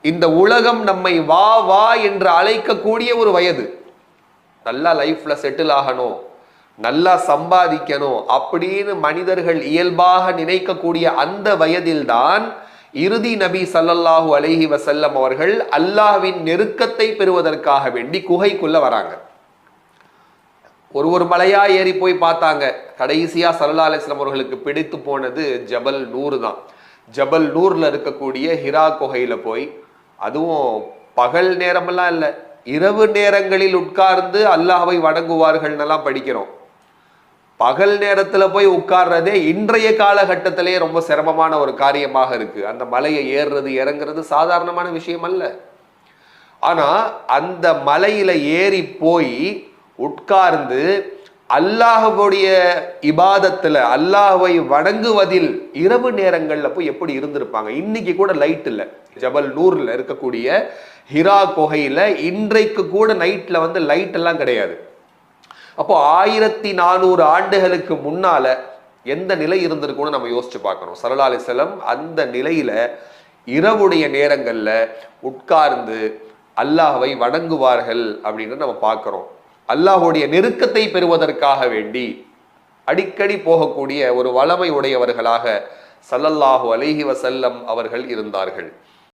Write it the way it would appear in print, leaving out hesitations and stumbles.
இந்த உலகம் நம்மை வா வா என்று அழைக்கக்கூடிய ஒரு வயது. நல்லா லைஃப்ல செட்டில் ஆகணும், நல்லா சம்பாதிக்கணும் அப்படின்னு மனிதர்கள் இயல்பாக நினைக்கக்கூடிய அந்த வயதில்தான் இறுதி நபி ஸல்லல்லாஹு அலைஹி வஸல்லம் அவர்கள் அல்லாஹ்வின் நெருக்கத்தை பெறுவதற்காக வேண்டி குகைக்குள்ள வராங்க. ஒரு மலையா ஏறி போய் பார்த்தாங்க. கடைசியா ஸல்லல்லாஹு அலைஹி வஸல்லம் அவர்களுக்கு பிடித்து போனது ஜபல் நூர் தான். ஜபல் நூர்ல இருக்கக்கூடிய ஹிரா குகையில போய், அதுவும் பகல் நேரமெல்லாம் இல்லை, இரவு நேரங்களில் உட்கார்ந்து அல்லாஹ்வை வணங்குவார்கள்னெல்லாம் படிக்கிறோம். பகல் நேரத்துல போய் உட்கார்றதே இன்றைய காலகட்டத்திலே ரொம்ப சிரமமான ஒரு காரியமாக இருக்கு. அந்த மலையை ஏறுறது இறங்குறது சாதாரணமான விஷயம் அல்ல. ஆனா அந்த மலையில ஏறி போய் உட்கார்ந்து அல்லாஹ்வுடைய இபாதத்துல, அல்லாஹ்வை வணங்குவதில் இரவு நேரங்கள்ல போய் எப்படி இருந்திருப்பாங்க. இன்னைக்கு கூட லைட் இல்லை. ஜபல் நூர்ல இருக்கக்கூடிய ஹிரா குகையில இன்றைக்கு கூட நைட்ல லைட் எல்லாம் கிடையாது. அப்போ 1400 ஆண்டுகளுக்கு முன்னால எந்த நிலை இருந்திருக்கும்னு நம்ம யோசிச்சு பார்க்கணும். ஸல்லல்லாஹு அலைஹி வஸல்லம் அந்த நிலையில இரவுடைய நேரங்கள்ல உட்கார்ந்து அல்லாஹ்வை வணங்குவார்கள் அப்படின்னு நம்ம பார்க்கிறோம். அல்லாஹ்வுடைய நெருக்கத்தை பெறுவதற்காக வேண்டி அடிக்கடி போகக்கூடிய ஒரு வளமை உடையவர்களாக ஸல்லல்லாஹு அலைஹி வஸல்லம் அவர்கள் இருந்தார்கள்.